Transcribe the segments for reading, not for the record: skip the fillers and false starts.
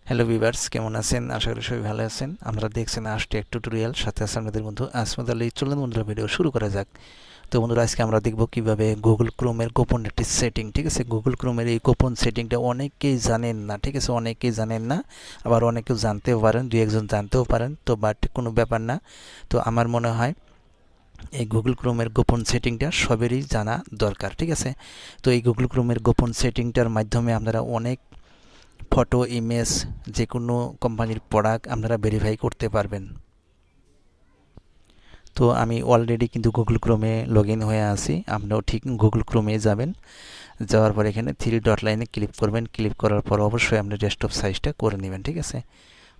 Hello viewers, কেমন আছেন? আশা করি সবাই ভালো আছেন। আমরা দেখছেন টেক টিউটোরিয়াল, সাথে আছে আপনাদের বন্ধু আসমত আলী। চলুন বন্ধুরা, ভিডিও শুরু করা যাক। তো বন্ধুরা, আজকে আমরা দেখব কিভাবে গুগল ক্রোমের গোপন একটি সেটিং, ঠিক আছে? গুগল ক্রোমের এই গোপন সেটিংটা অনেকেই জানেন না, ঠিক আছে? অনেকেই জানেন না, আবার অনেকেও জানতেও পারেন, দুই একজন জানতেও পারেন। তো বাট কোনো ব্যাপার না। তো আমার মনে হয় এই গুগল ক্রোমের গোপন সেটিংটা সবেরই জানা দরকার, ঠিক আছে? তো এই গুগল ক্রোমের গোপন সেটিংটার মাধ্যমে আপনারা অনেক ফটো, ইমেজ, যে কোনো কোম্পানির প্রোডাক্ট আপনারা ভেরিফাই করতে পারবেন। তো আমি অলরেডি কিন্তু গুগল ক্রোমে লগ ইন হয়ে আছি। আপনিও ঠিক গুগল ক্রোমে যাবেন। যাওয়ার পর এখানে থ্রি ডট লাইনে ক্লিক করবেন। ক্লিক করার পর অবশ্যই আপনি ডেস্কটপ সাইজটা করে নেবেন, ঠিক আছে?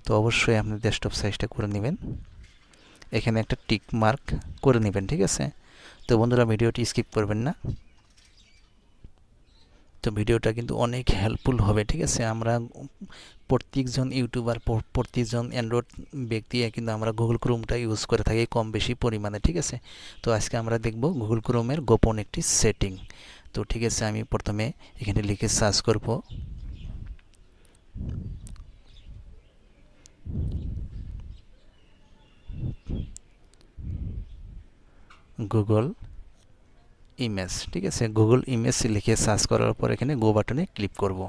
তো অবশ্যই আপনি ডেস্কটপ সাইজটা করে নেবেন। এখানে একটা টিক মার্ক করে নেবেন, ঠিক আছে? তো বন্ধুরা, ভিডিওটি স্কিপ করবেন না। তো ভিডিওটা কিন্তু অনেক হেল্পফুল হবে, ঠিক আছে? আমরা প্রত্যেকজন ইউটিউবার, প্রত্যেকজন অ্যান্ড্রয়েড ব্যক্তি কিন্তু আমরা গুগল ক্রোমটা ইউজ করে থাকি কম বেশি পরিমাণে, ঠিক আছে? তো আজকে আমরা দেখব গুগল ক্রোমের গোপন একটি সেটিং। তো ঠিক আছে, আমি প্রথমে এখানে লিখে সার্চ করব গুগল ইমেজ, ঠিক আছে? গুগল ইমেজ লিখে সার্চ করার পর এখানে গো বাটনে ক্লিক করব।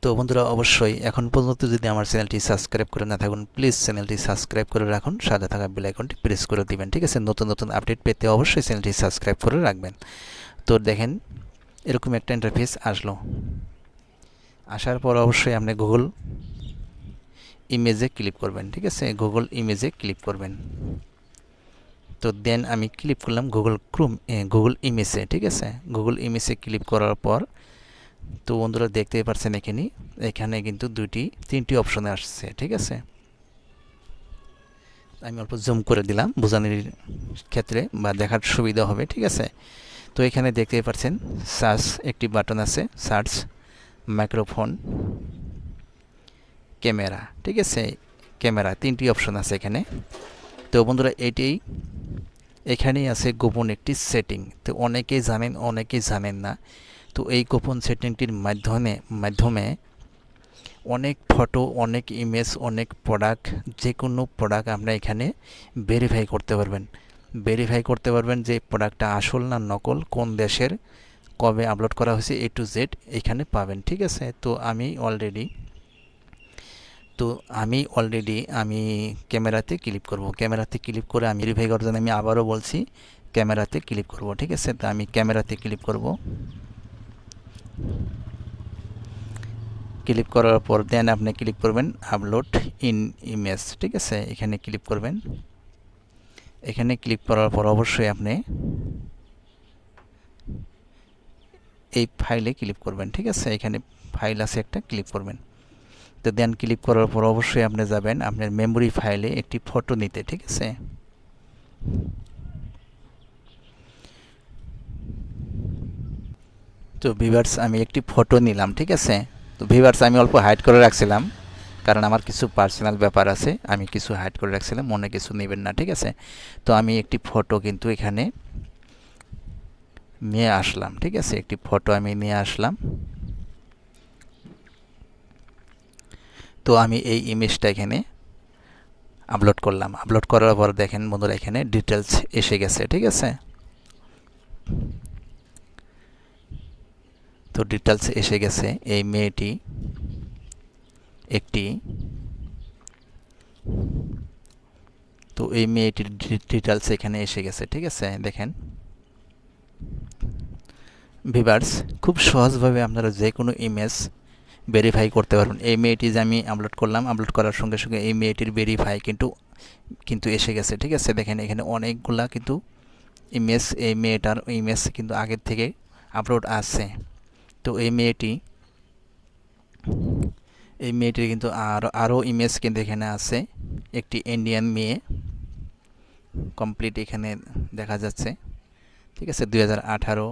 তো বন্ধুরা, অবশ্যই এখন পর্যন্ত যদি আমার চ্যানেলটি সাবস্ক্রাইব করে না থাকুন, প্লিজ চ্যানেলটি সাবস্ক্রাইব করে রাখুন, সাথে থাকা বেল আইকনটি প্রেস করে দিবেন, ঠিক আছে? নতুন নতুন আপডেট পেতে অবশ্যই চ্যানেলটি সাবস্ক্রাইব করে রাখবেন। তো দেখেন, এরকম একটা ইন্টারফেস আসলো। আসার পর অবশ্যই আপনি গুগল ইমেজে ক্লিক করবেন, ঠিক আছে? গুগল ইমেজে ক্লিক করবেন। তো দেন আমি ক্লিক করলাম গুগল ইমেজে, ঠিক আছে? গুগল ইমেজে ক্লিক করার পর তো বন্ধুরা দেখতেই পাচ্ছেন এখানে কিন্তু তিনটি অপশনে আসছে, ঠিক আছে? আমি অল্প জুম করে দিলাম বোঝানোর ক্ষেত্রে বা দেখার সুবিধা হবে, ঠিক আছে? তো এখানে দেখতেই পাচ্ছেন সার্চ একটি বাটন আছে, সার্চ, মাইক্রোফোন, ক্যামেরা, ঠিক আছে? ক্যামেরা তিনটি অপশন আছে এখানে। তো বন্ধুরা, এখানেই আছে গোপন একটি সেটিং। তো অনেকেই জানেন, অনেকেই জানেন না। তো এই গোপন সেটিংটির মাধ্যমে অনেক ফটো, অনেক ইমেজ, অনেক প্রোডাক্ট, যে কোনো প্রোডাক্ট আপনারা এখানে ভেরিফাই করতে পারবেন। ভেরিফাই করতে পারবেন যে প্রোডাক্টটা আসল না নকল, কোন দেশের, কবে আপলোড করা হয়েছে, এ টু জেড এখানে পাবেন, ঠিক আছে? তো আমি ক্যামেরাতে ক্লিক করব। ক্যামেরাতে ক্লিক করে আমি ভেরিফাই করার জন্য আমি আবারও বলছি, ক্যামেরাতে ক্লিক করব, ঠিক আছে? তো আমি ক্যামেরাতে ক্লিক করব। ক্লিক করার পর দেন আপনি ক্লিক করবেন আপলোড ইন ইমেজ, ঠিক আছে? এখানে ক্লিক করবেন। এখানে ক্লিক করার পর অবশ্যই আপনি এই ফাইলে ক্লিক করবেন, ঠিক আছে? এখানে ফাইল আছে একটা, ক্লিক করবেন। তো দেন ক্লিক করার পর অবশ্যই আপনি যাবেন আপনার মেমোরি ফাইলে একটি ফটো নিতে, ঠিক আছে? তো ভিউয়ার্স, আমি একটি ফটো নিলাম, ঠিক আছে? তো ভিউয়ার্স, আমি অল্প হাইড করে রাখছিলাম, কারণ আমার কিছু পার্সোনাল ব্যাপার আছে, আমি কিছু হাইড করে রাখছিলাম, মনে কিছু নেবেন না, ঠিক আছে? তো আমি একটি ফটো কিন্তু এখানে নিয়ে আসলাম, ঠিক আছে? একটি ফটো আমি নিয়ে আসলাম। তো আমি এই ইমেজটা এখানে আপলোড করলাম। আপলোড করার পর দেখেন বন্ধুরা, এখানে ডিটেলস এসে গেছে, ঠিক আছে? তো ডিটেলস এসে গেছে। এই মেয়েটি একটি, তো এই মেয়েটির ডিটেলস এখানে এসে গেছে, ঠিক আছে? দেখেন ভিউয়ার্স, খুব সহজভাবে আপনারা যে কোনো ইমেজ ভেরিফাই করতে পারবেন। এই মেয়েটি যে আমি আপলোড করলাম, আপলোড করার সঙ্গে সঙ্গে এই মেয়েটির ভেরিফাই কিন্তু এসে গেছে, ঠিক আছে? দেখেন এখানে অনেকগুলা কিন্তু ইমেজ, এই মেয়েটার ইমেজ কিন্তু আগের থেকে আপলোড আছে। তো এই মেয়েটির কিন্তু আরও ইমেজ কিন্তু এখানে আছে। একটি ইন্ডিয়ান মেয়ে কমপ্লিট এখানে দেখা যাচ্ছে, ঠিক আছে? 2018।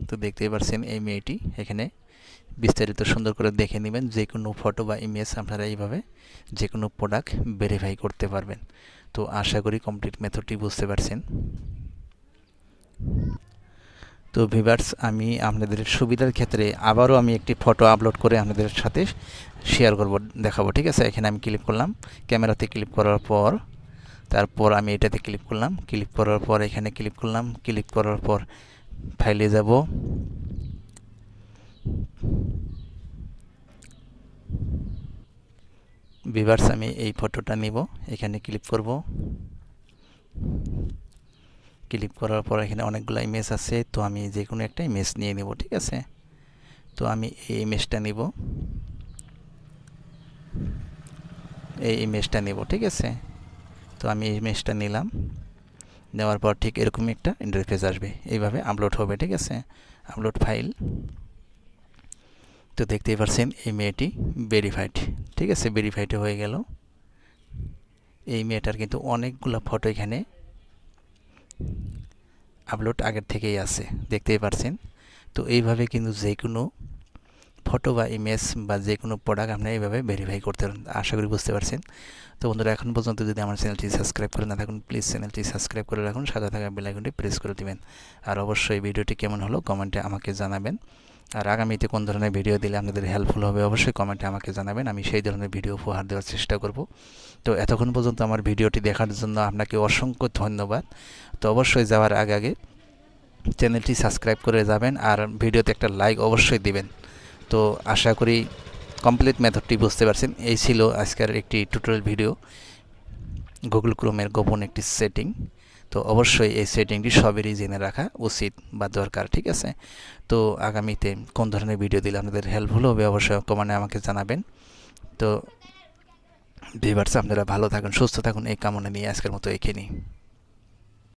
তো দেখতেই পাচ্ছেন এই মেয়েটি এখানে বিস্তারিত সুন্দর করে দেখে নেবেন। যে কোনো ফটো বা ইমেজ আপনারা এইভাবে যে কোনো প্রোডাক্ট ভেরিফাই করতে পারবেন। তো আশা করি কমপ্লিট মেথডটি বুঝতে পারছেন। তো ভিউয়ার্স আমি আপনাদের সুবিধার ক্ষেত্রে আবারও আমি একটি ফটো আপলোড করে আপনাদের সাথে শেয়ার করব, দেখাবো। ঠিক আছে, এখানে আমি ক্লিক করলাম, ক্যামেরাতে ক্লিক করার পর তারপর আমি এটাতে ক্লিক করলাম, ক্লিক করার পর এখানে ক্লিক করলাম, ক্লিক করার পর ফাইলে যাব, ভিউয়ার্স আমি এই ফটোটা নিব, এখানে ক্লিক করব, ক্লিক করার পর এখানে অনেকগুলো ইমেজ আছে, তো আমি যে কোনো একটা ইমেজ নিয়ে নেব। ঠিক আছে, তো আমি এই ইমেজটা নিব, এই ইমেজটা নেব। ঠিক আছে, তো আমি এই ইমেজটা নিলাম, নেওয়ার পর ঠিক এরকম একটা ইন্টারফেস আসবে, এইভাবে আপলোড হবে। ঠিক আছে, আপলোড ফাইল। তো দেখতেই পাচ্ছেন এই মেয়েটি ভেরিফাইড। ঠিক আছে, ভেরিফাইড হয়ে গেল। এই মেয়েটার কিন্তু অনেকগুলো ফটো এখানে আপলোড আগের থেকেই আছে, দেখতেই পাচ্ছেন। তো এইভাবে কিন্তু যে কোনো ফটো বা ইমেজ বা যে কোনো প্রোডাক্ট আপনি এইভাবে ভেরিফাই করতে পারেন। আশা করি বুঝতে পারছেন। তো বন্ধুরা, এখন পর্যন্ত যদি আমার চ্যানেলটি সাবস্ক্রাইব করে না থাকুন, প্লিজ চ্যানেলটি সাবস্ক্রাইব করে রাখুন, সাথে থাকা বেল আইকনটি প্রেস করে দিবেন। আর অবশ্যই ভিডিওটি কেমন হলো কমেন্টে আমাকে জানাবেন। আর আগামীতে কোন ধরনের ভিডিও দিলে আপনাদের হেল্পফুল হবে অবশ্যই কমেন্টে আমাকে জানাবেন, আমি সেই ধরনের ভিডিও উপহার দেওয়ার চেষ্টা করব। তো এতক্ষণ পর্যন্ত আমার ভিডিওটি দেখার জন্য আপনাকে অসংখ্য ধন্যবাদ। তো অবশ্যই যাওয়ার আগে চ্যানেলটি সাবস্ক্রাইব করে যাবেন, আর ভিডিওতে একটা লাইক অবশ্যই দিবেন। তো আশা করি কমপ্লিট মেথডটি বুঝতে পারছেন। এই ছিল আজকের একটি টিউটোরিয়াল ভিডিও, গুগল ক্রোমের গোপন একটি সেটিং। তো অবশ্যই এই সেটিংটি সবেরই জেনে রাখা উচিত বা দরকার। ঠিক আছে, তো আগামীতে কোন ধরনের ভিডিও দিলে আপনাদের হেল্পফুল হবে অবশ্যই কমেন্টে আমাকে জানাবেন। তো ভিউয়ার্স আপনারা ভালো থাকুন, সুস্থ থাকুন, এই কামনা নিয়ে আজকের মতো এখানেই।